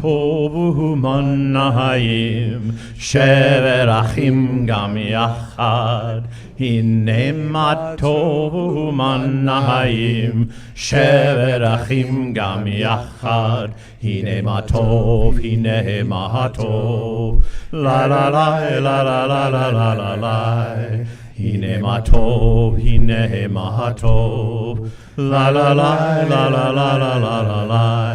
טובו מנהים שבר אחים גם יחד הנה מה טובו מנהים שבר אחים גם יחד הנה מה טוב הנה מה טוב לה לה לה לה לה לה לה לה לה לה הנה מה טוב הנה מה טוב לה לה לה לה לה לה לה לה לה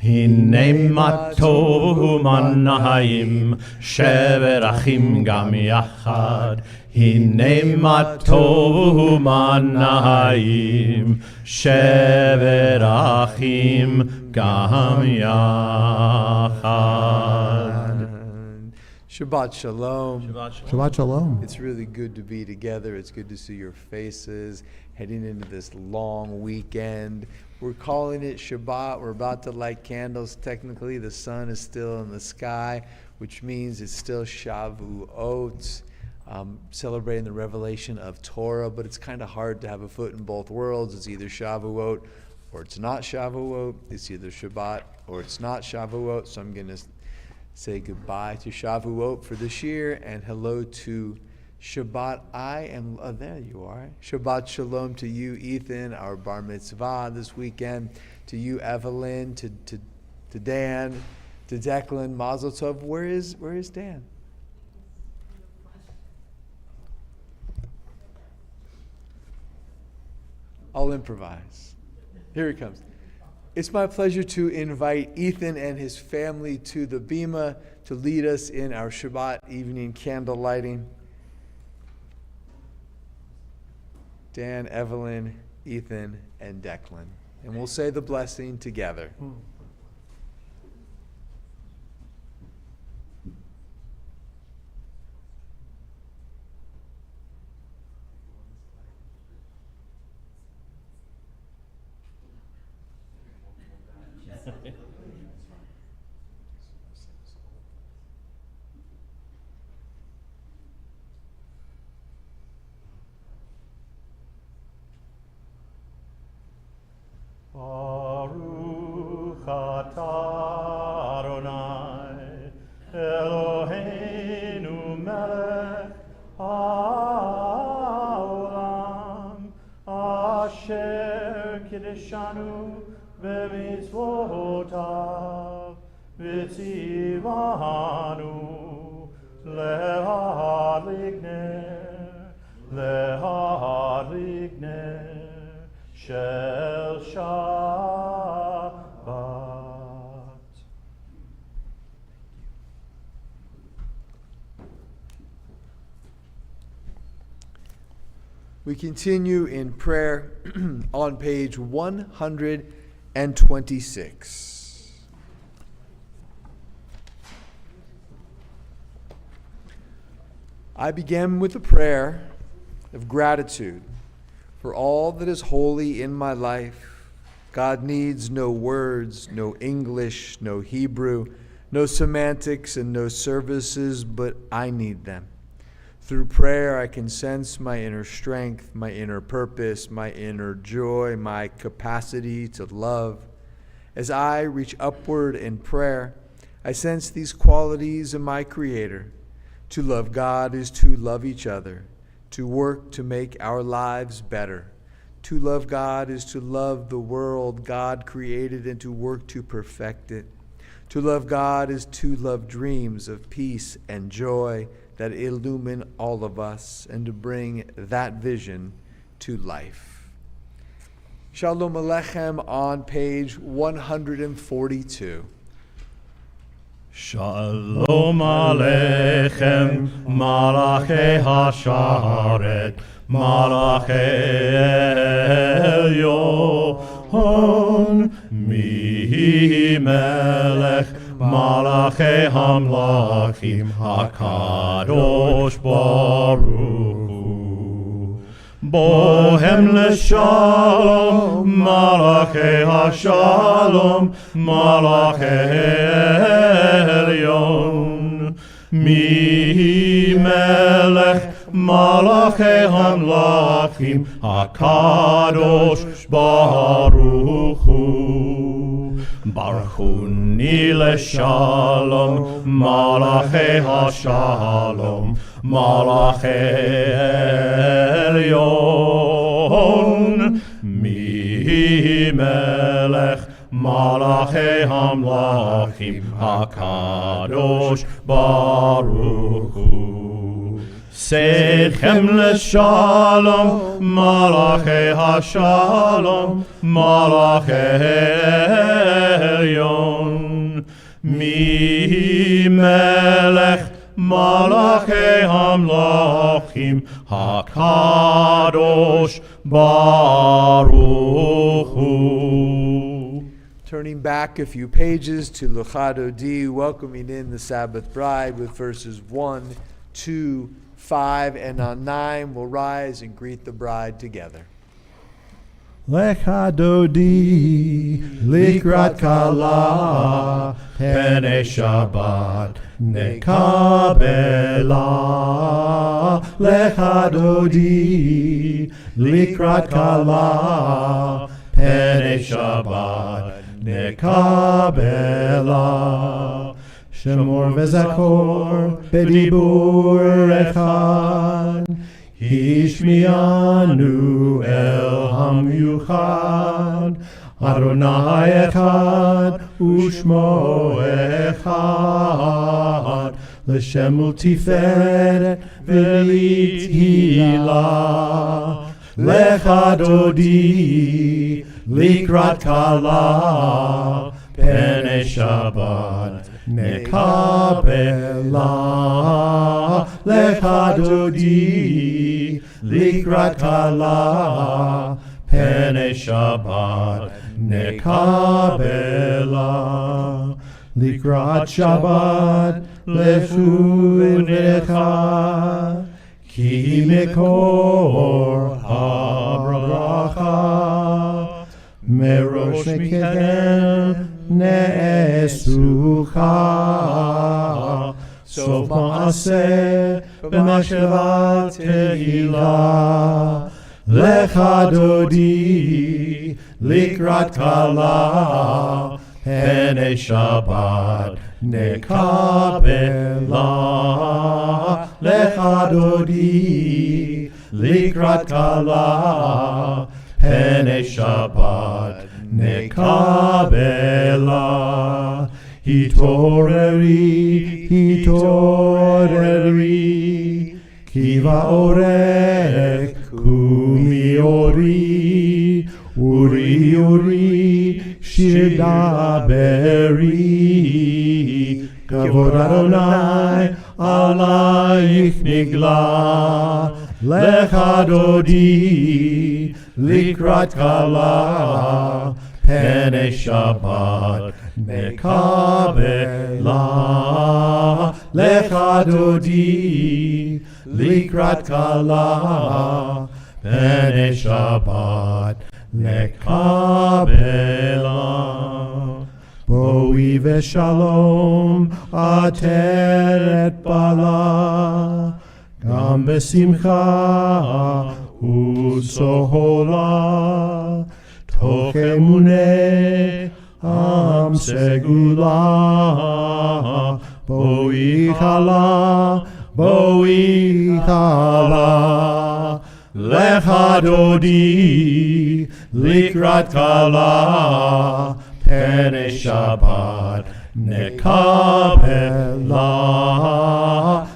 הנה מה טוב מנהים שבר אחים גם יחד הנה מה טוב מנהים שבר אחים גם יחד. Shabbat Shalom. Shabbat Shalom. It's really good to be together. It's good to see your faces heading into this long weekend. We're calling it Shabbat. We're about to light candles. Technically, the sun is still in the sky, which means it's still Shavuot, celebrating the revelation of Torah, but it's kind of hard to have a foot in both worlds. It's either Shavuot or it's not Shavuot. It's either Shabbat or it's not Shavuot. So I'm going to say goodbye to Shavuot for this year and hello to Shabbat. There you are. Shabbat Shalom to you, Ethan, our bar mitzvah this weekend. To you, Evelyn, to Dan, to Declan, Mazel Tov. Where is Dan? I'll improvise. Here he comes. It's my pleasure to invite Ethan and his family to the Bima to lead us in our Shabbat evening candle lighting. Dan, Evelyn, Ethan, and Declan. And we'll say the blessing together. Baruch atah Adonai Eloheinu melech haolam asher kiddushanu b'mitzvotav v'tzivanu lehadlik ner Shel Shabbat. We continue in prayer on page 126. I begin with a prayer of gratitude for all that is holy in my life. God needs no words, no English, no Hebrew, No semantics and no services, but I need them. Through prayer, I can sense my inner strength, my inner purpose, my inner joy, my capacity to love. As I reach upward in prayer, I sense these qualities in my Creator. To love God is to love each other, to work to make our lives better. To love God is to love the world God created and to work to perfect it. To love God is to love dreams of peace and joy that illumine all of us and to bring that vision to life. Shalom Aleichem on page 142. Shalom Aleichem, Malachei Hasharet, Malachei Elyon, Mi Melech, Malachei Hamlachim, HaKadosh Baruch Hu. Bohem leshalom, Malachei Hashalom, Malachei Elyon. Mi Melech, Malachei Hamlachim, HaKadosh Baruch Hu. Baruchuni leshalom, Malachei Hashalom, Malachei Elyon. Mi Melech, Malachei Hamlachim, HaKadosh Baruch Hu. Sechem leshalom, Malachei Hashalom, Malachei Elyon. Mi Melech, Malachei Hamlachim, HaKadosh Baruch Hu. Turning back a few pages to Luchado D, welcoming in the Sabbath bride with verses 1, 2, 5, and on 9 we'll rise and greet the bride together. Lecha dodi likrat kala penei Shabbat nekabela. Lecha dodi likrat kala penei Shabbat nekabela. Shemor vezakor bedibur echad, Hishmianu el hamyuchad, Adonai echad ushmo echad, L'shem ultiferet v'lithilah. Lecha dodi likrat kala penei Shabbat nekabela. Lecha dodi likrat kala penei Shabbat nekabela. Likrat Shabbat lefunecha, ki mekor habracha, merosh mikel ne'esucha, sof ma'aseh b'machshavat tehila. Lecha dodi likrat kala penei Shabbat nekabela. Lecha dodi likrat kala penei Shabbat nekabela. Hitoreri, hitoreri, kiva orek kumi ori, uri uri shir daberi. Kavod Adonai alayich nigla. Lecha dodi likrat kala penei Shabbat nekabela. Lecha dodi likrat kala penei Shabbat nekabela. בואי ושלום עטרת בעלה, גם בשמחה וסהולה, תוך אמוני עם סגולה, בואי חלה, בואי חלה, לך דודי לקראת כלה, פני שבת נקבלה,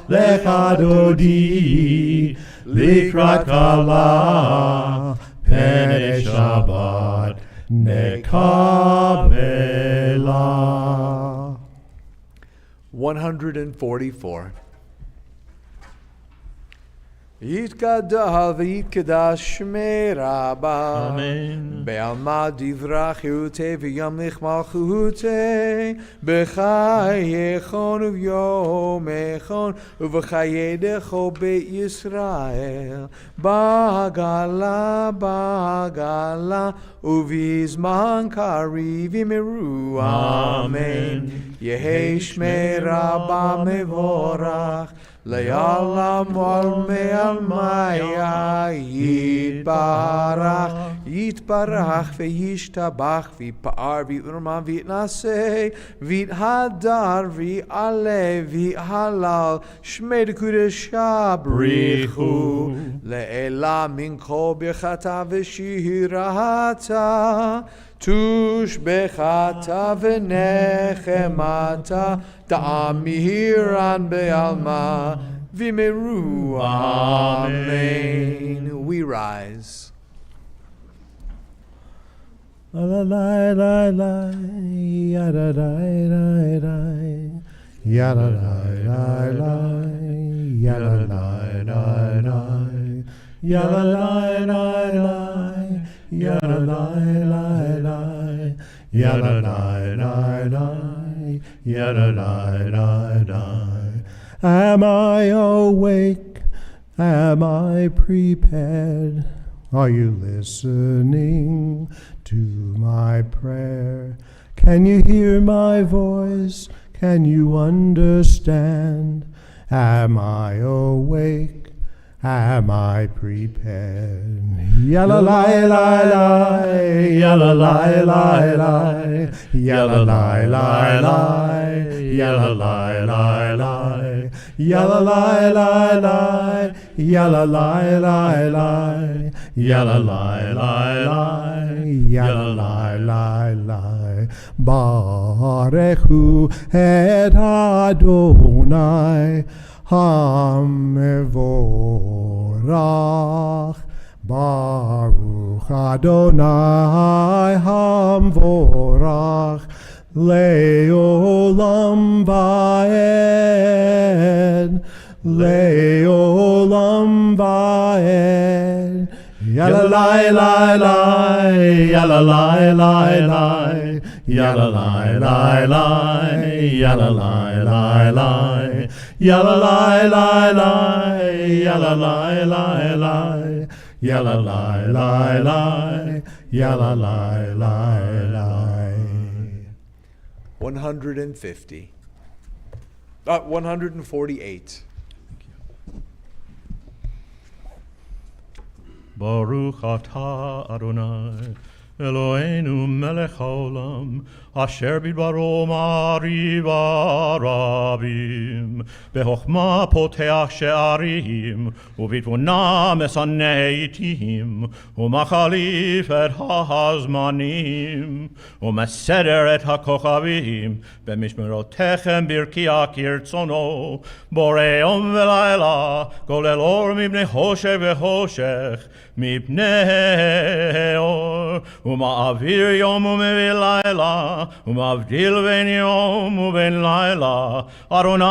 לך דודי לקראת כלה, פני שבת נקבלה. 144. יתגדל ויתקדש שמי רבה, אמן. בעלמא דברה חירותי וימליך מלכותי, בחייכון וביומכון ובחייך בית ישראל, בעגלה ובזמן קריב יאמרו אמן. יהי שמי רבה מבורך, לעולם ולעלמיה יתברך וישתבח ויתפאר ויתרומם ויתנשא ויתהדר ויעלה ויהלל שמי דקודשה בריחו לעילה מן כל ברכתה ושירתה תושבחתה ונחמתה תאמירן בעלמא v'meru. Amen. We rise. La la la la la, ya da da da da, ya da da da da, ya da da da da, ya da da da da, ya da da da da, ya da da da da, ya da da da da. Am I awake? Am I prepared? Are you listening to my prayer? Can you hear my voice? Can you understand? Am I awake? Am I prepared? Yalla la la la, yalla la la la, yalla la la la, yalla la la la, yalla la la la, yalla la la la, yalla la la la, yalla la la la. Barechu et Adonai Hamevorach, Baruch Adonai Hamvorach, Leolam Vaed, Leolam Vaed. Yalla la la la, yalla la la la, yalla la la la, yalla la la la, yalla la la la, yalla la la la, yalla la la la, yalla la la la. 150. 148. Baruch atah Adonai, Eloheinu melech haolam, asher bidbaro ma'ariva rabim, bechokhma poteach she'arim, ubitbuna mesaneh itim, umachalif et ha'azmanim, umeseder et ha'kochavim, b'mishmerotechem birkia kirtzono, borei yom v'layla, golel or mibnei hoshech v'hoshech, mipnei or, uma'avir yom u'mevil layla, ומבדיל בין יום ובין לילה, אדוני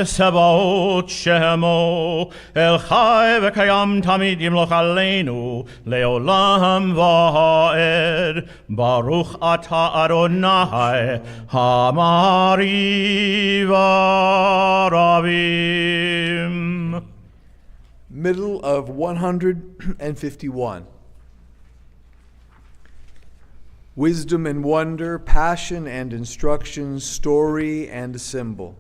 סבאות שמו, אל חי וקיים תמיד ימלוך עלינו, לעולם ועד. ברוך אתה אדוני, המעריב הרבים. Middle of 151. wisdom and wonder, passion and instruction, story and symbol.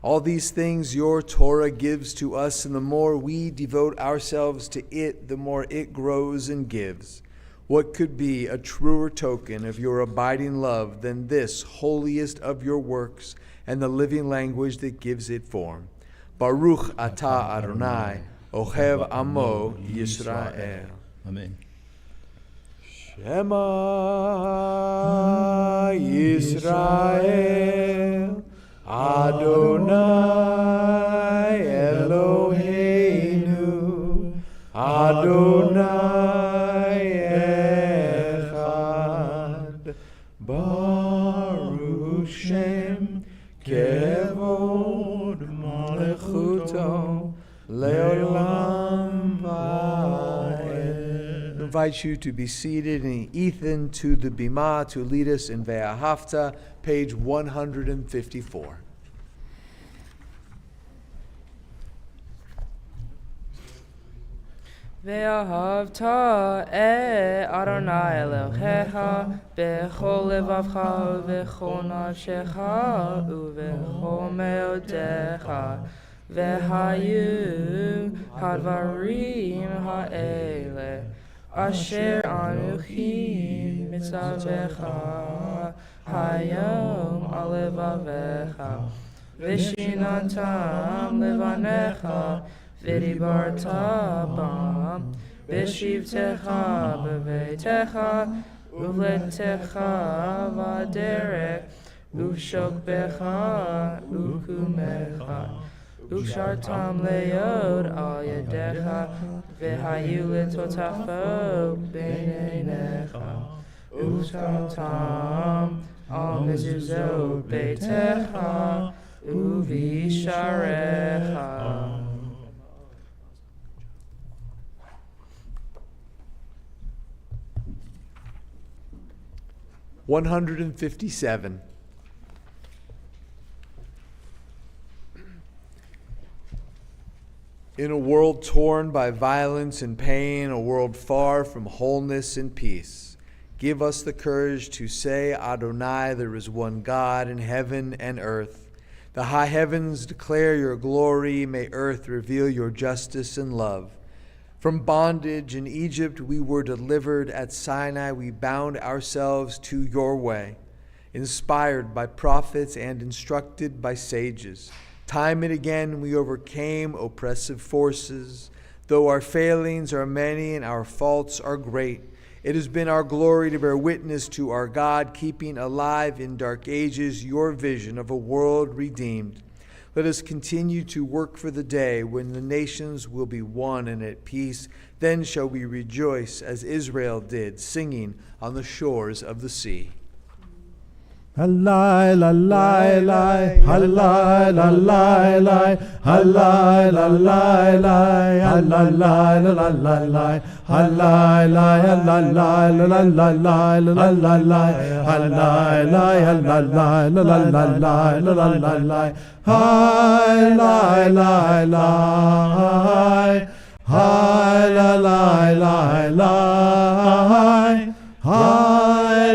All these things your Torah gives to us, and the more we devote ourselves to it, the more it grows and gives. What could be a truer token of your abiding love than this holiest of your works and the living language that gives it form? Baruch atah Adonai, Ohev Amo Yisrael. Amen. Shema Yisrael, Adonai Eloheinu, Adonai Echad, Baruch Shem Kevod Malchuto Leolam Vaed. I invite you to be seated, and Ethan to the Bima to lead us in Ve'ahavta, page 154. Ve'ahavta Adonai Elohecha b'chol levavcha v'chol nafshecha u'v'chol me'odecha v'hayu hadvarim ha'ele asher anuchi mitzavecha hayom alevavecha v'shinantam levanecha v'dibarta bam v'shivtecha b'veitecha uvletecha v'derech uvshokbecha ukumecha Ushartam leod al yadecha v'hayu letotafo b'neinecha Ushartam al mezuzot beitecha uvisharecha. 157. In a world torn by violence and pain, a world far from wholeness and peace, give us the courage to say, Adonai, there is one God in heaven and earth. The high heavens declare your glory, may earth reveal your justice and love. From bondage in Egypt we were delivered, at Sinai we bound ourselves to your way. Inspired by prophets and instructed by sages, time and again we overcame oppressive forces. Though our failings are many and our faults are great, it has been our glory to bear witness to our God, keeping alive in dark ages your vision of a world redeemed. Let us continue to work for the day when the nations will be one and at peace. Then shall we rejoice as Israel did, singing on the shores of the sea. Halai, lalai, lai, halai, lalai, lai, halai, lalai, lai, halai, lalai, lai, halai, lai, lalai, lalai, lai, lalai, lai, halai, lai, halai, lalai, lai, lalai, lai, hai, lai, lai, lai, hai, lalai, lai, lai, hai,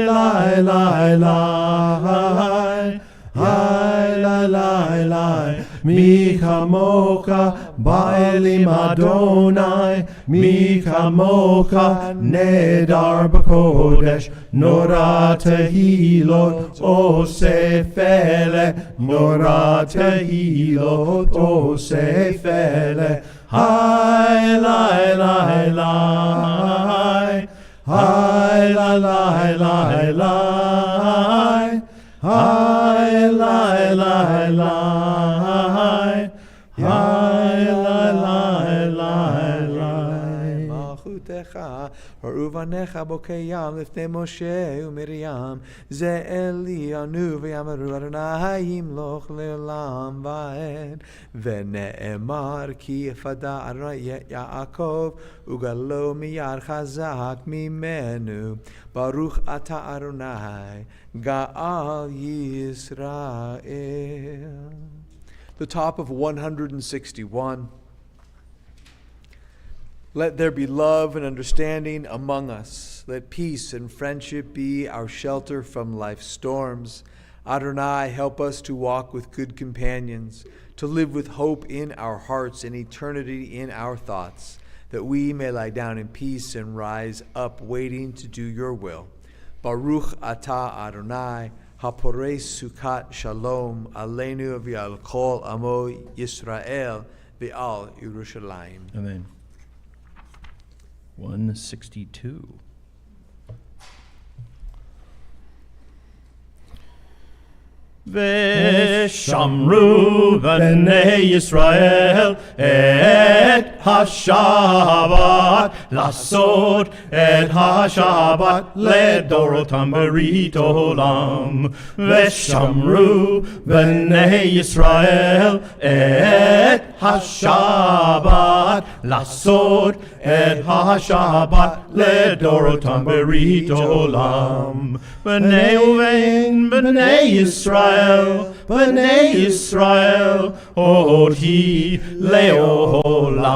lai, lai, lai. Mi kamoka ba'elim Adonai, mi kamoka nedar b'kodesh, nora tehilot osefele, nora tehilot osefele, hai lai lai lai, hai lai lai lai lai, hai lai lai lai. Uvanecha bokeyam lifnei Moshe uMiriam ze Elianu v'yamaru Adonai yimloch le'olam va'ed v'ne'emar ki yifada Adonai Yaakov ugalo miyad chazak mimenu Baruch ata Adonai Ga'al Yisrael. The top of 161. Let there be love and understanding among us. Let peace and friendship be our shelter from life's storms. Adonai, help us to walk with good companions, to live with hope in our hearts and eternity in our thoughts, that we may lie down in peace and rise up waiting to do your will. Baruch atah Adonai, haporei sukat shalom, aleinu v'al kol amo Yisrael v'al Yerushalayim. Amen. 162. Veshamru b'nei Yisrael et ha-Shabbat lasod et ha-Shabbat ledorotam berit olam. Veshamru b'nei Yisrael et ha-Shabbat lasod et ha-Shabbat ledorotam berit olam. B'nei uvein b'nei Yisrael, b'nei Yisrael, oti leolam.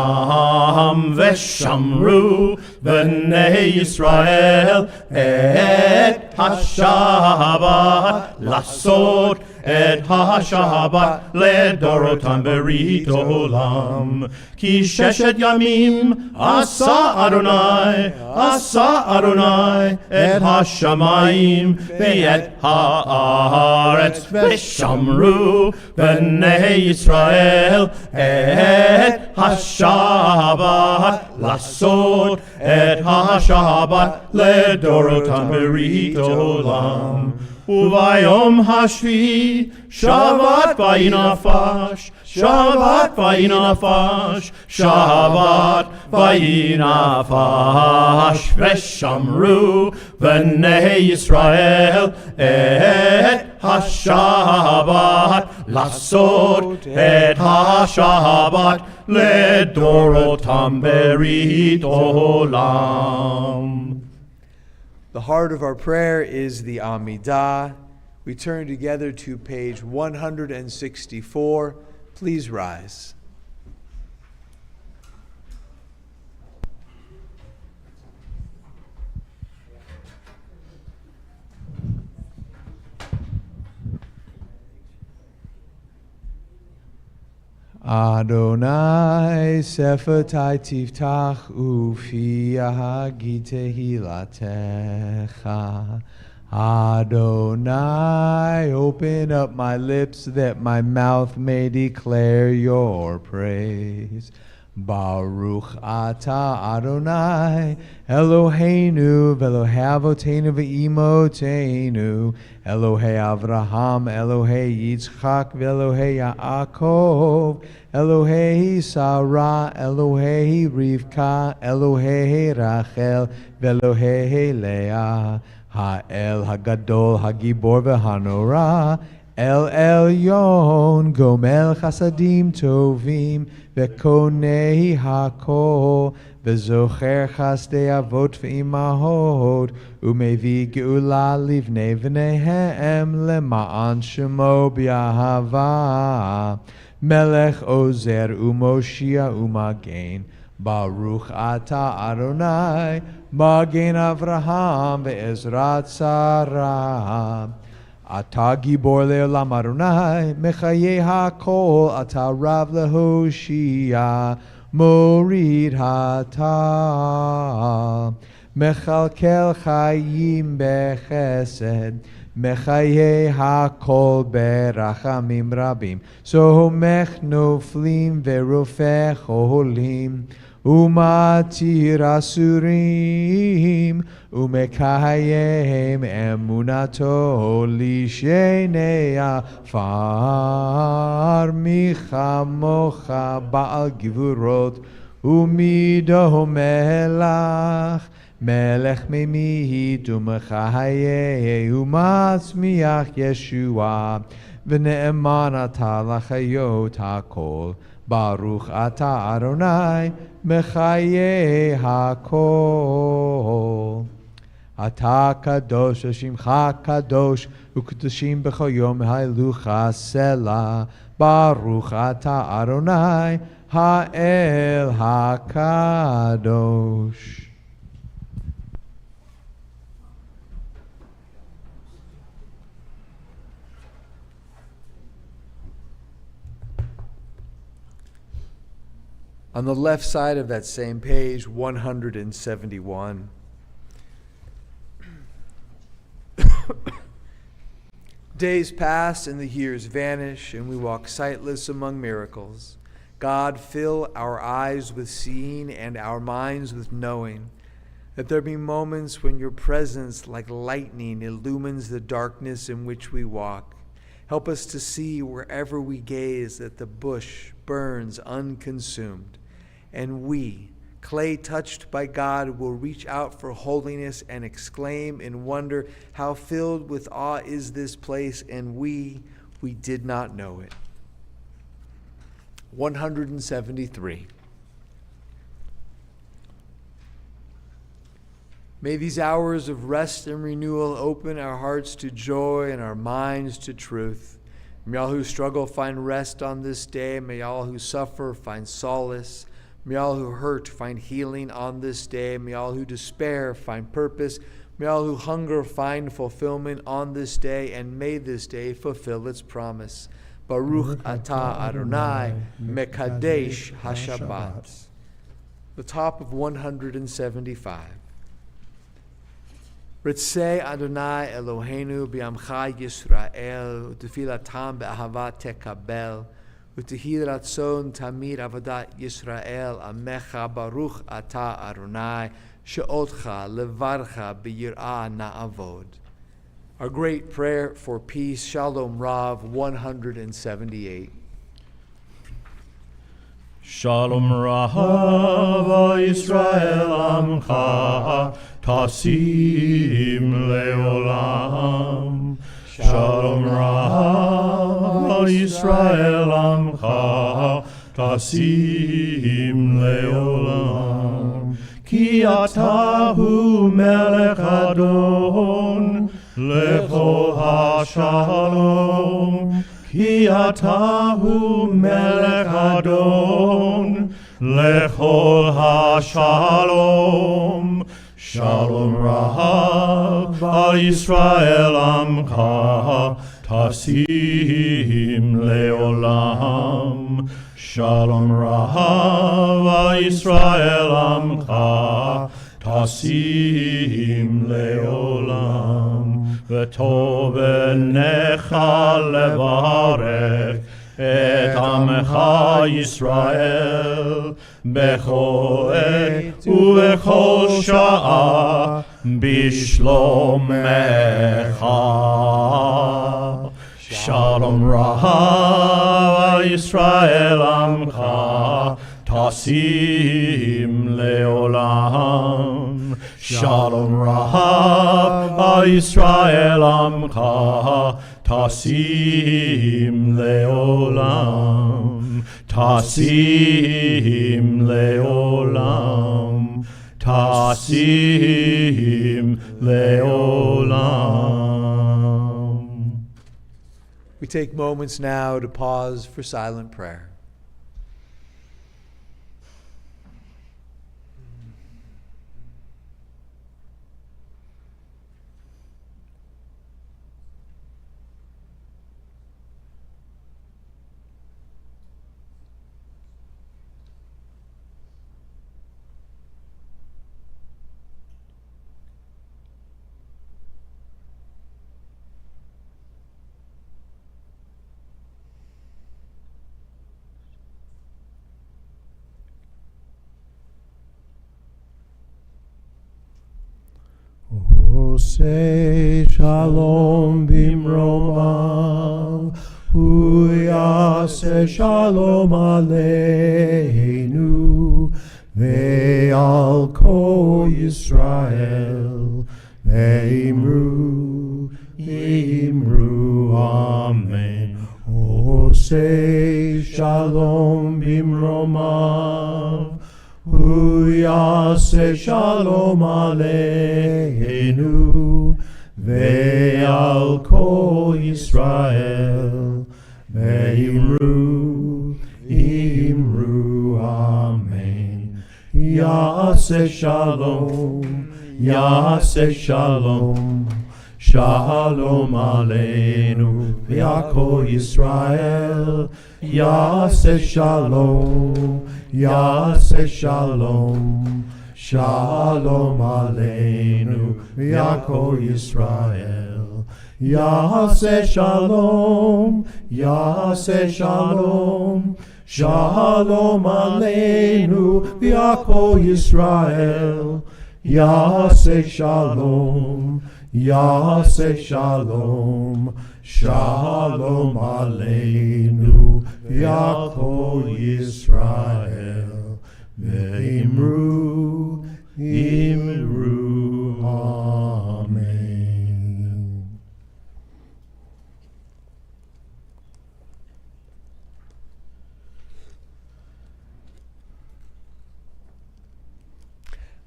Veshamru b'nei Yisrael et ha-Shabbat lasod et ha-Shabbat ledorotam berit olam. Ki sheshet yamim asa Adonai et ha-shamayim ve'et ha'aretz. Veshamru b'nei Yisrael et ha-Shabbat lasod et ha-Shabbat ledorotam berit olam. Uvayom hashvi Shabbat vayinafash, Shabbat vayinafash, Shabbat vayinafash. Veshamru b'nei Yisrael et ha-Shabbat lasod et ha-Shabbat ledorotam berit olam. The heart of our prayer is the Amidah. We turn together to page 164. Please rise. Adonai Sefetai Tiftach Ufi Ahagi Tehilatecha. Adonai, open up my lips that my mouth may declare your praise. Baruch atah Adonai, Eloheinu v'Elohei Avotenu v'Imotenu, Elohei Avraham, Elohei Yitzchak v'Elohei Yaakov, Elohei Sarah, Elohei Rivka, Elohei Rachel v'Elohei Leah, Ha'el Hagadol Hagibor v'Hanora, El Elyon, Gomel Chasadim Tovim, Vekonei Hakol, Vezocher Chasdei Avot V'Imahot, Umevi Geula Livnei V'nehem Lema'an Shemo B'Yahava, Melech Ozer Umoshia Umagen, Baruch Atah Adonai, Magen Avraham Ve'ezrat Sarah. Ata gibor le'olam Adonai, mechaye hakol, ata rav lehoshia, morid hata, mechalkel chayim bechesed, mechaye hakol berachamim rabim, somech noflim verofech oholim, umatir asurim, umekayem emunato lishenei afar, michamocha baal givurot, umido melach, melech memihit umechaye umatzmiach Yeshua, v'ne'eman ata lachayot hakol. Baruch atah Adonai, mechaye hakol. Atah kadosh, shimcha kadosh, u'kedoshim b'chol yom ha'lucha selah. Baruch atah Adonai, Ha'el HaKadosh. On the left side of that same page, 171. Days pass and the years vanish, and we walk sightless among miracles. God, fill our eyes with seeing and our minds with knowing, that there be moments when your presence like lightning illumines the darkness in which we walk. Help us to see wherever we gaze that the bush burns unconsumed, and we, clay touched by God, will reach out for holiness and exclaim in wonder, how filled with awe is this place, and we did not know it. 173. May these hours of rest and renewal open our hearts to joy and our minds to truth. May all who struggle find rest on this day. May all who suffer find solace. May all who hurt find healing on this day. May all who despair find purpose. May all who hunger find fulfillment on this day. And may this day fulfill its promise. Baruch atah Adonai mekadesh hashabbat. The top of 175. Ritzei Adonai Eloheinu bi'amcha Yisrael u'tefilatam be'ahavat tekabel u'tehi ratzon tamid avodat Yisrael amecha baruch atah Adonai she'otcha levarcha b'yirah na'avod. Our great prayer for peace, Shalom Rav, 178. Shalom Rav Yisrael Amcha Tasim Leolam. Shalom Rav Yisrael Amcha Tasim Leolam. Ki atahu melech Adon lechol hashalom. Ki atahu melech Adon lechol hashalom. Shalom Rav al Yisrael Amcha Tasim Leolam. Shalom Rav al Yisrael Amcha Tasim Leolam. V'tov enecha levarech et amecha Yisrael bechol et ubechol sha'a bishlomecha. Shalom Rav Yisrael Amcha Tasim Leolam. Shalom Rav Yisrael Amcha Tasim Leolam. Tasim Leolam. Tasim Leolam. We take moments now to pause for silent prayer. Say shalom bimromav, uyase shalom aleinu, ve'al kol Yisrael, ve'imru, imru, amen. O say shalom bimromav, uyase shalom aleinu, ve'al kol Yisrael, ve'imru, imru, Yaseh Shalom, Yaseh Shalom, Shalom Aleinu, V'Yakol Yisrael, Yaseh Shalom, Yaseh Shalom, Shalom Aleinu, V'Yakol Yisrael, Yaseh Shalom, Yaseh Shalom, Shalom Aleinu, V'Yakol Yisrael, Yaseh Shalom, Yaseh Shalom, Shalom Aleinu, V'Yakol Yisrael, Ve'imru, Imru, Amen.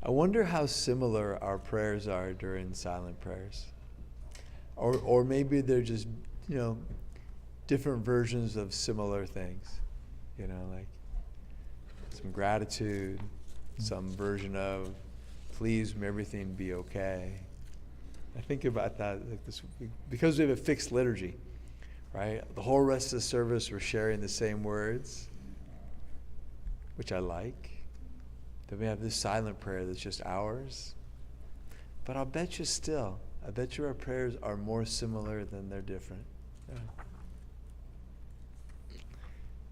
I wonder how similar our prayers are during silent prayers. Or maybe they're just, different versions of similar things. Like some gratitude, some version of, please may everything be okay. I think about that like this, because we have a fixed liturgy, right? The whole rest of the service we're sharing the same words, which I like. Then we have this silent prayer that's just ours. But I'll bet you our prayers are more similar than they're different. Yeah.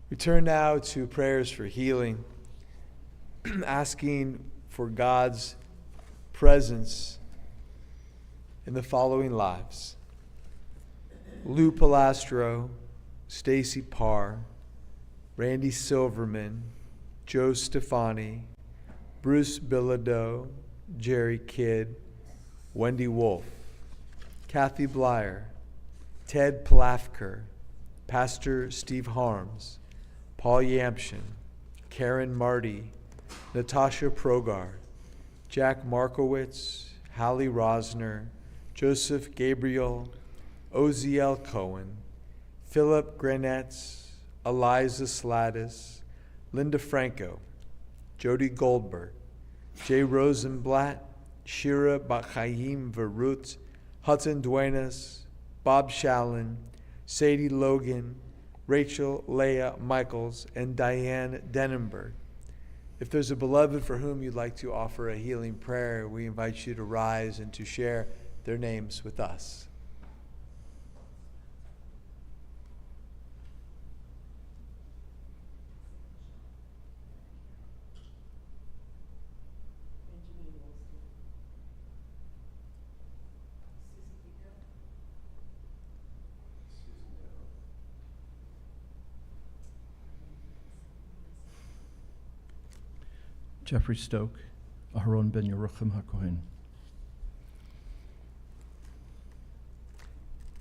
We turn now to prayers for healing, asking for God's presence in the following lives: Lou Palastro, Stacy Parr, Randy Silverman, Joe Stefani, Bruce Bilodeau, Jerry Kidd, Wendy Wolf, Kathy Blyer, Ted Plafker, Pastor Steve Harms, Paul Yamshin, Karen Marty, Natasha Progard, Jack Markowitz, Hallie Rosner, Joseph Gabriel, Oziel Cohen, Philip Granetz, Eliza Sladis, Linda Franco, Jody Goldberg, Jay Rosenblatt, Shira Bachayim Verut, Hudson Duenas, Bob Shallon, Sadie Logan, Rachel Leah Michaels, and Diane Denenberg. If there's a beloved for whom you'd like to offer a healing prayer, we invite you to rise and to share their names with us. Jeffrey Stoke, Aharon ben Yerucham HaKohen.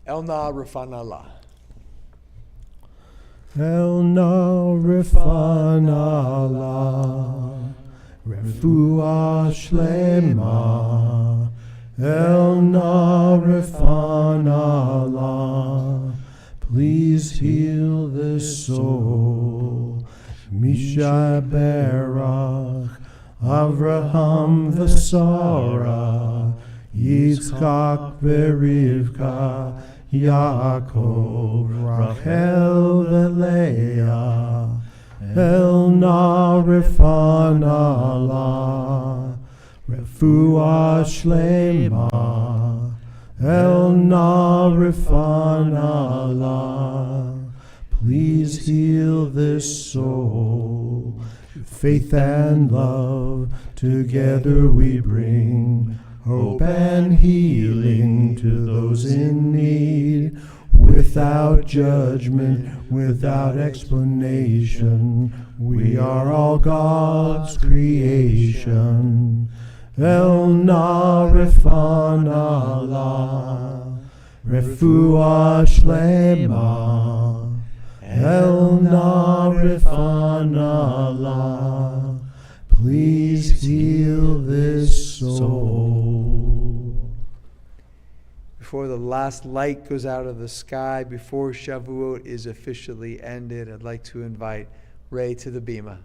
Elna Rafanallah. Elna Rafanallah, Refuah Shlema. Elna Rafanallah, please heal this soul. Misha Berach, Avraham v'Sara, Yitzchak v'Rivka, Yaakov, Rachel v'Leah, Elna Rafanallah, Refuah Shlema, Elna Rafanallah, please heal this soul. Faith and love together we bring, hope and healing to those in need. Without judgment, without explanation, we are all God's creation. Elna Rafanallah, Refuah Shlema. Elna Rafanallah, please heal this soul. Before the last light goes out of the sky, before Shavuot is officially ended, I'd like to invite Ray to the bima.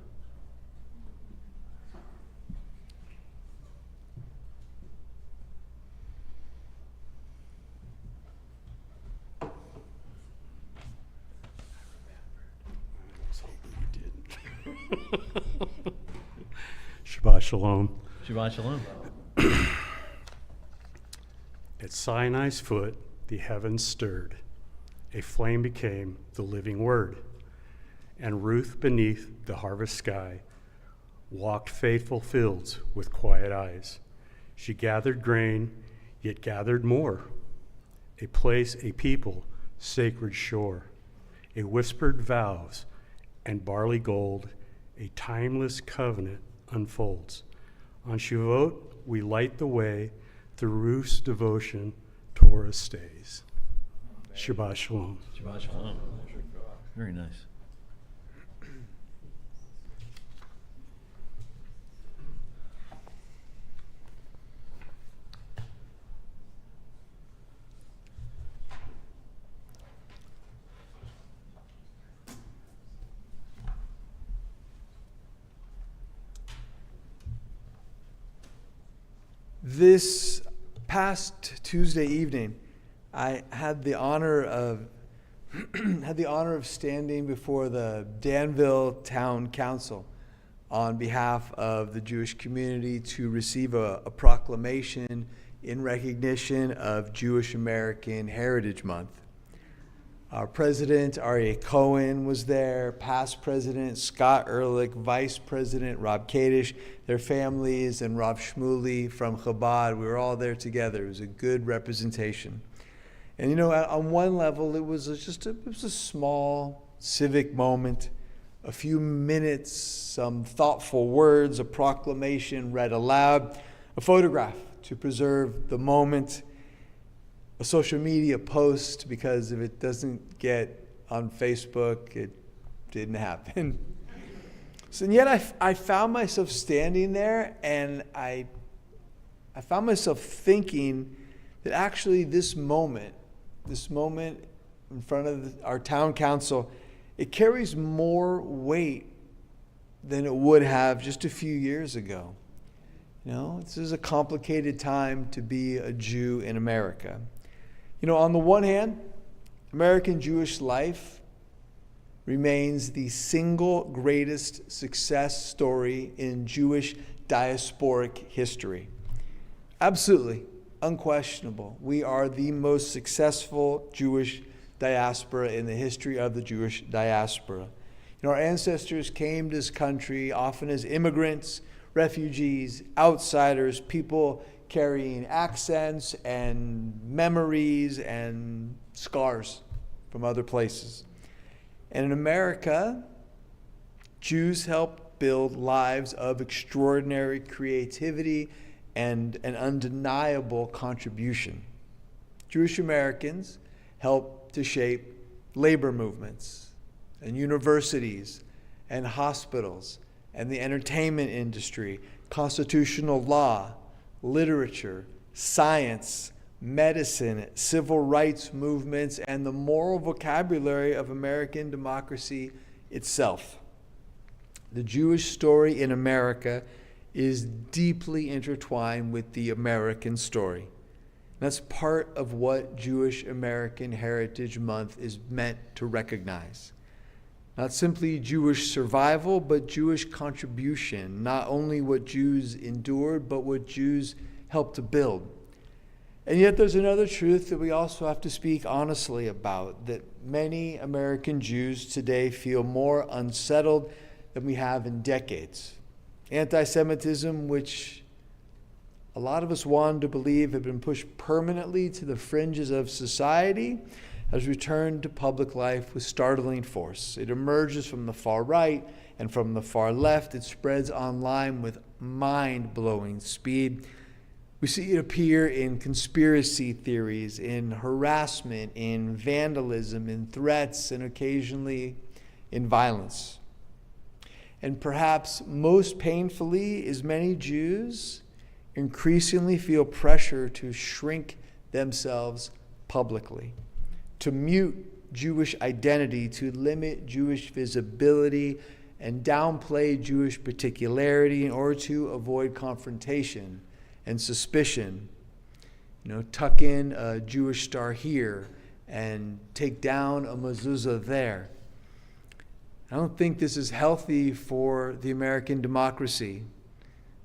Shabbat Shalom. Shabbat Shalom. At Sinai's foot, the heavens stirred. A flame became the living word. And Ruth beneath the harvest sky walked faithful fields with quiet eyes. She gathered grain, yet gathered more. A place, a people, sacred shore. A whispered vows and barley gold, a timeless covenant unfolds. On Shavuot, we light the way through Ruth's devotion, Torah stays. Shabbat Shalom. Shabbat Shalom. Very nice. This past Tuesday evening, I had the honor of standing before the Danville Town Council on behalf of the Jewish community to receive a proclamation in recognition of Jewish American Heritage Month. Our president, Aryeh Cohen, was there, past president Scott Ehrlich, vice president Rob Kadish, their families, and Rav Shmuley from Chabad. We were all there together. It was a good representation. And you know, on one level, it was a small civic moment, a few minutes, some thoughtful words, a proclamation read aloud, a photograph to preserve the moment, a social media post, because if it doesn't get on Facebook, it didn't happen. So, and yet I found myself standing there, and I found myself thinking that actually this moment in front of our town council, it carries more weight than it would have just a few years ago. You know, this is a complicated time to be a Jew in America. You know, on the one hand, American Jewish life remains the single greatest success story in Jewish diasporic history. Absolutely, unquestionable. We are the most successful Jewish diaspora in the history of the Jewish diaspora. You know, our ancestors came to this country often as immigrants, refugees, outsiders, people carrying accents and memories and scars from other places. And in America, Jews helped build lives of extraordinary creativity and an undeniable contribution. Jewish Americans helped to shape labor movements and universities and hospitals and the entertainment industry, constitutional law, literature, science, medicine, civil rights movements, and the moral vocabulary of American democracy itself. The Jewish story in America is deeply intertwined with the American story. That's part of what Jewish American Heritage Month is meant to recognize. Not simply Jewish survival, but Jewish contribution, not only what Jews endured, but what Jews helped to build. And yet there's another truth that we also have to speak honestly about, that many American Jews today feel more unsettled than we have in decades. Anti-Semitism, which a lot of us wanted to believe had been pushed permanently to the fringes of society, has returned to public life with startling force. It emerges from the far right and from the far left. It spreads online with mind-blowing speed. We see it appear in conspiracy theories, in harassment, in vandalism, in threats, and occasionally in violence. And perhaps most painfully is many Jews increasingly feel pressure to shrink themselves publicly, to mute Jewish identity, to limit Jewish visibility, and downplay Jewish particularity in order to avoid confrontation and suspicion. You know, tuck in a Jewish star here and take down a mezuzah there. I don't think this is healthy for the American democracy.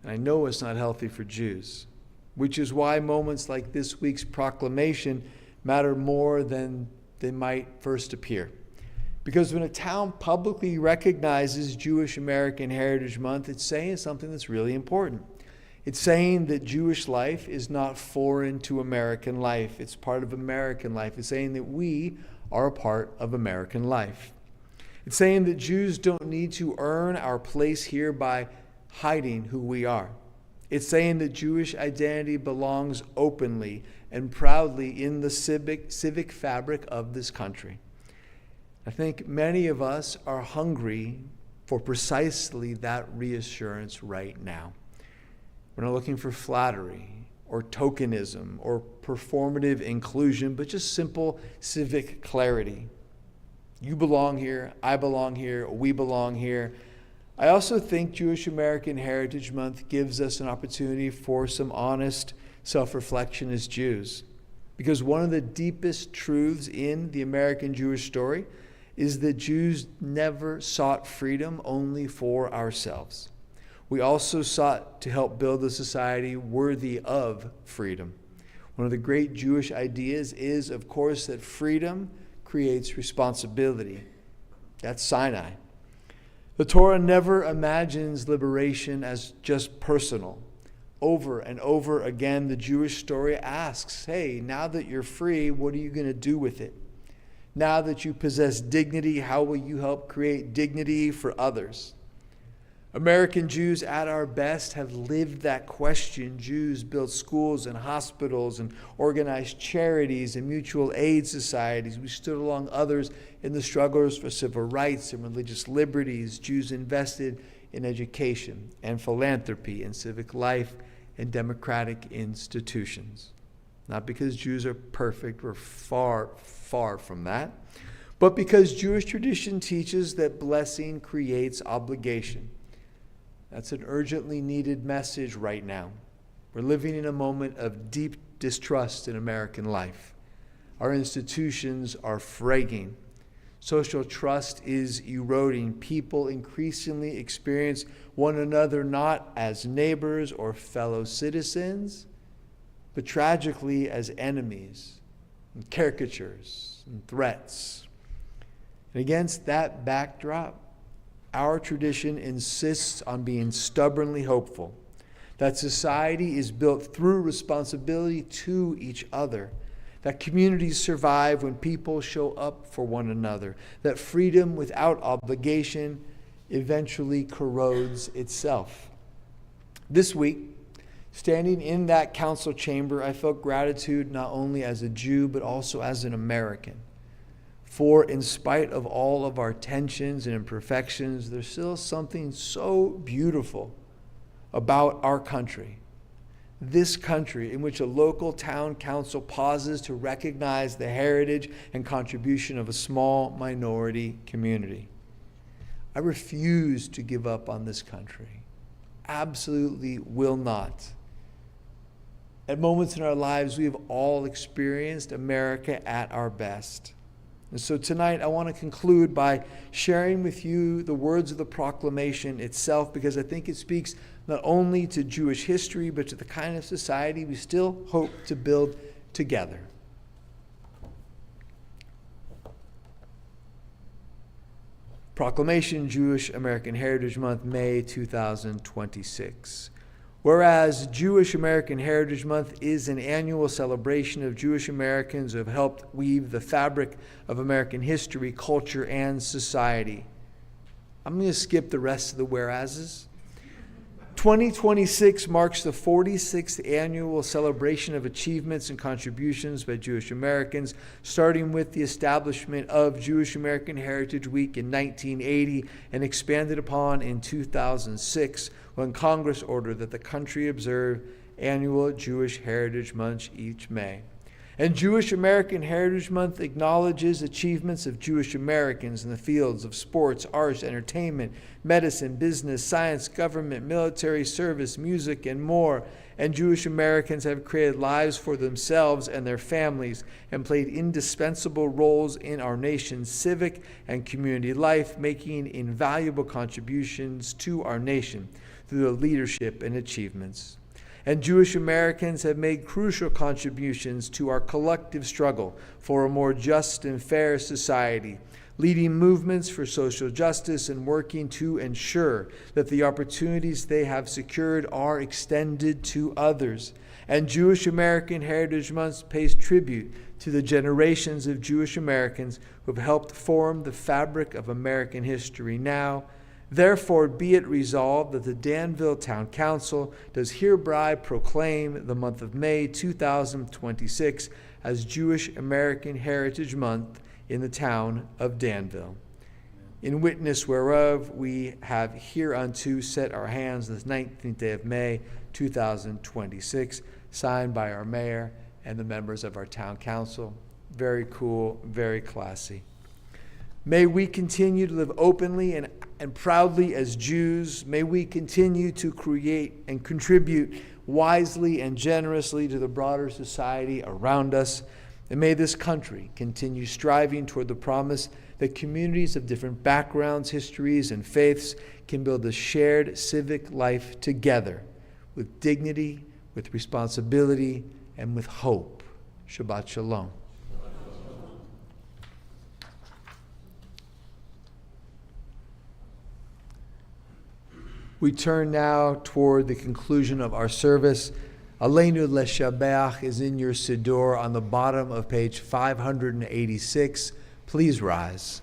And I know it's not healthy for Jews, which is why moments like this week's proclamation matter more than they might first appear. Because when a town publicly recognizes Jewish American Heritage Month, it's saying something that's really important. It's saying that Jewish life is not foreign to American life. It's part of American life. It's saying that we are a part of American life. It's saying that Jews don't need to earn our place here by hiding who we are. It's saying that Jewish identity belongs openly and proudly in the civic fabric of this country. I think many of us are hungry for precisely that reassurance right now. We're not looking for flattery or tokenism or performative inclusion, but just simple civic clarity. You belong here, I belong here, we belong here. I also think Jewish American Heritage Month gives us an opportunity for some honest self-reflection as Jews. Because one of the deepest truths in the American Jewish story is that Jews never sought freedom only for ourselves. We also sought to help build a society worthy of freedom. One of the great Jewish ideas is, of course, that freedom creates responsibility. That's Sinai. The Torah never imagines liberation as just personal. Over and over again, the Jewish story asks, hey, now that you're free, what are you going to do with it? Now that you possess dignity, how will you help create dignity for others? American Jews at our best have lived that question. Jews built schools and hospitals and organized charities and mutual aid societies. We stood along others in the struggles for civil rights and religious liberties. Jews invested in education and philanthropy and civic life and democratic institutions. Not because Jews are perfect, we're far, far from that, but because Jewish tradition teaches that blessing creates obligation. That's an urgently needed message right now. We're living in a moment of deep distrust in American life. Our institutions are fraying. Social trust is eroding. People increasingly experience one another not as neighbors or fellow citizens, but tragically as enemies and caricatures and threats. And against that backdrop, our tradition insists on being stubbornly hopeful that society is built through responsibility to each other, that communities survive when people show up for one another, that freedom without obligation eventually corrodes itself. This week, standing in that council chamber, I felt gratitude not only as a Jew, but also as an American. For in spite of all of our tensions and imperfections, there's still something so beautiful about our country. This country in which a local town council pauses to recognize the heritage and contribution of a small minority community. I refuse to give up on this country. Absolutely will not. At moments in our lives, we have all experienced America at our best. And so tonight I want to conclude by sharing with you the words of the proclamation itself, because I think it speaks not only to Jewish history, but to the kind of society we still hope to build together. Proclamation, Jewish American Heritage Month, May 2026. Whereas Jewish American Heritage Month is an annual celebration of Jewish Americans who have helped weave the fabric of American history, culture, and society. I'm going to skip the rest of the whereases. 2026 marks the 46th annual celebration of achievements and contributions by Jewish Americans, starting with the establishment of Jewish American Heritage Week in 1980 and expanded upon in 2006 when Congress ordered that the country observe annual Jewish Heritage Month each May. And Jewish American Heritage Month acknowledges achievements of Jewish Americans in the fields of sports, arts, entertainment, medicine, business, science, government, military service, music, and more. And Jewish Americans have created lives for themselves and their families and played indispensable roles in our nation's civic and community life, making invaluable contributions to our nation through their leadership and achievements. And Jewish Americans have made crucial contributions to our collective struggle for a more just and fair society, leading movements for social justice and working to ensure that the opportunities they have secured are extended to others. And Jewish American Heritage Month pays tribute to the generations of Jewish Americans who have helped form the fabric of American history now. Therefore, be it resolved that the Danville Town Council does hereby proclaim the month of May 2026 as Jewish American Heritage Month in the town of Danville. In witness whereof we have hereunto set our hands this 19th day of May 2026, signed by our mayor and the members of our town council. Very cool, very classy. May we continue to live openly and proudly as Jews. May we continue to create and contribute wisely and generously to the broader society around us. And may this country continue striving toward the promise that communities of different backgrounds, histories, and faiths can build a shared civic life together with dignity, with responsibility, and with hope. Shabbat Shalom. We turn now toward the conclusion of our service. Aleinu Leshabeach is in your Siddur on the bottom of page 586. Please rise.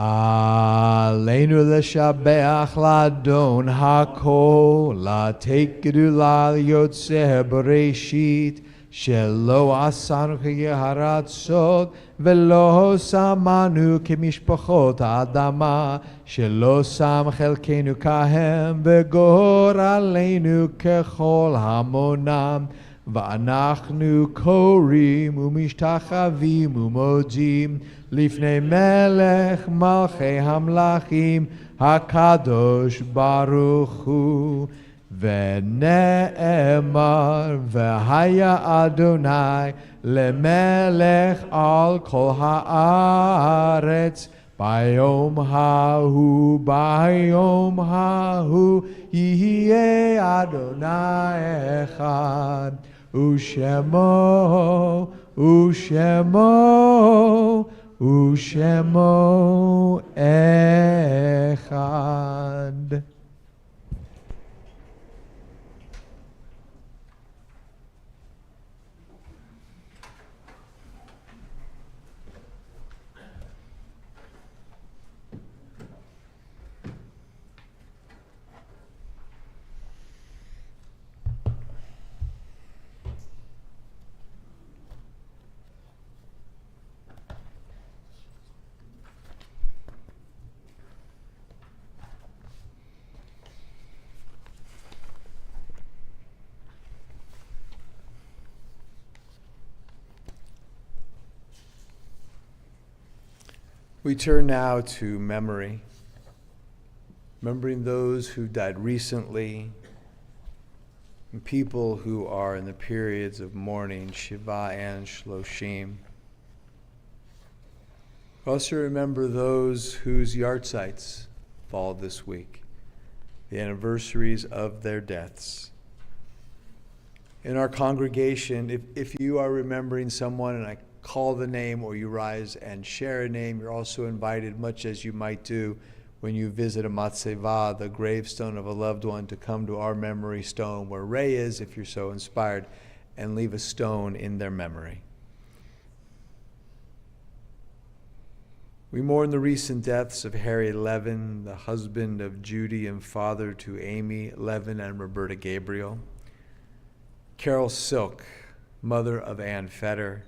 Aleinu leshabeach ladon hakol, latek gedula yotzeh bereshit, shelo asanu keyeharat sod, velo samanu kemishpachot adama, shelo sam chelkenu kahem, vegor aleinu kechol hamonam, ואנחנו קוראים ומשתחווים ומודים לפני מלך מלכי המלכים הקדוש ברוך הוא. ונאמר והיה אדוני למלך על כל הארץ ביום ההוא יהיה אדוני אחד. ושמו אחד. We turn now to memory, remembering those who died recently, and people who are in the periods of mourning, Shiva and Shloshim. Also remember those whose yahrzeits fall this week, the anniversaries of their deaths. In our congregation, if you are remembering someone and I call the name or you rise and share a name, you're also invited, much as you might do when you visit a matzeva, the gravestone of a loved one, to come to our memory stone where Ray is, if you're so inspired, and leave a stone in their memory. We mourn the recent deaths of Harry Levin, the husband of Judy and father to Amy Levin and Roberta Gabriel, Carol Silk, mother of Ann Fetter,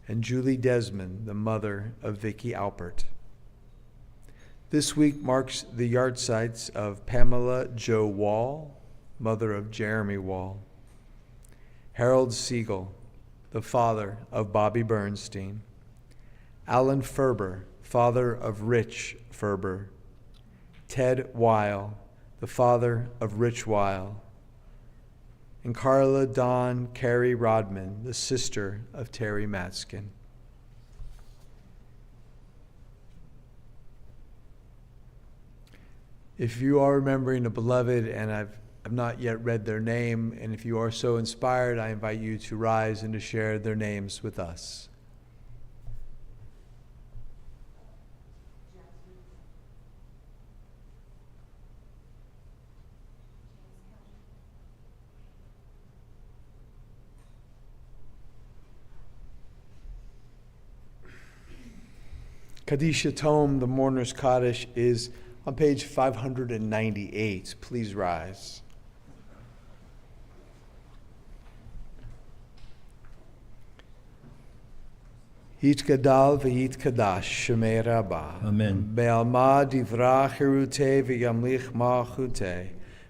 and Julie Desmond, the mother of Vicky Alpert. This week marks the yard sites of Pamela Jo Wall, mother of Jeremy Wall, Harold Siegel, the father of Bobby Bernstein, Alan Ferber, father of Rich Ferber, Ted Weil, the father of Rich Weil, and Carla Dawn Carey Rodman, the sister of Terry Matskin. If you are remembering a beloved and I've not yet read their name, and if you are so inspired, I invite you to rise and to share their names with us. Kaddish Tome, the Mourner's Kaddish, is on page 598. Please rise. Yitgadal v'yitkadash Shemei Rabbah. Amen. Be'alma divrach hirute v'yamlich malchute.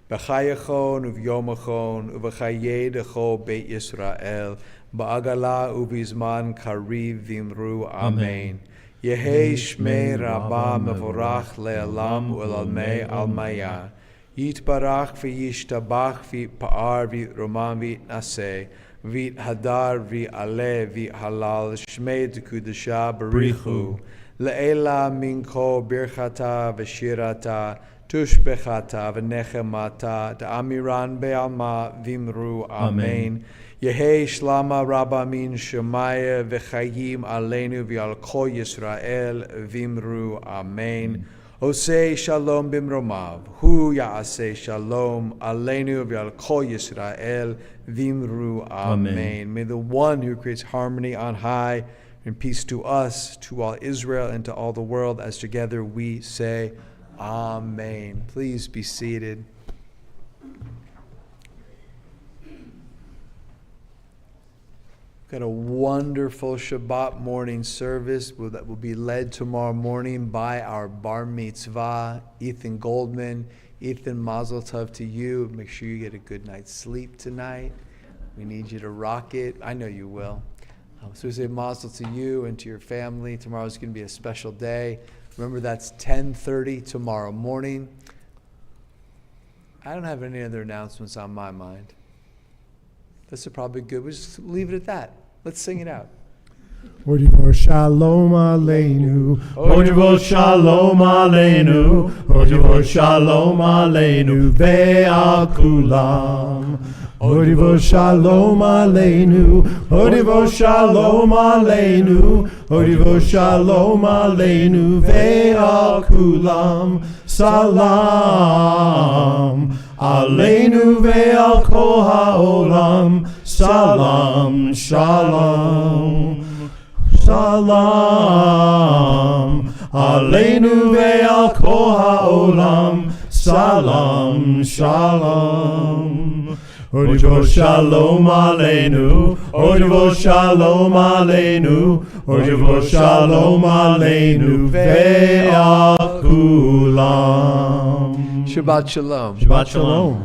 B'chayachon uvyomachon uv'chaye decho Beit Yisrael. Ba'agala ubizman kariv v'imru Amen. Yehei Shmei Rabbah mevorach le'alam u'lalmei almaya. Yitbarach v'yishtabach v'pa'ar v'roman v'naseh. Vit hadar v'ale v'halal Shmei d'kudasha barichu. Le'ela minko birchata v'shirata tushbechata v'nechemata d'amiran be'alma v'imru Amen. Yehei shlama rabba min shemaya v'chayim aleinu v'al kol Yisrael v'imru Amen. Osei shalom bimromav, hu ya'aseh shalom aleinu v'al kol Yisrael v'imru Amen. May the one who creates harmony on high and peace to us, to all Israel, and to all the world, as together we say, Amen. Please be seated. Got a wonderful Shabbat morning service that will be led tomorrow morning by our bar mitzvah, Ethan Goldman. Ethan, mazel tov to you. Make sure you get a good night's sleep tonight. We need you to rock it. I know you will. So we say mazel to you and to your family. Tomorrow's going to be a special day. Remember, that's 10:30 tomorrow morning. I don't have any other announcements on my mind. This is probably good. We'll just leave it at that. Let's sing it out. Odivor shalom aleinu. Odivor shalom aleinu. Odivor shalom aleinu. Ve'al kulam. Odivor shalom aleinu. Odivor shalom aleinu. Odivor shalom aleinu. Ve'al kulam. Salam. Aleinu ve'al kol ha'olam. Salam, shalom. Salam. Aleinu ve'al kol ha'olam. Salam, shalom. Odivor shalom aleinu. Odivor shalom aleinu. Odivor shalom aleinu. Ve'al kulam. Shabbat shalom. Shabbat shalom.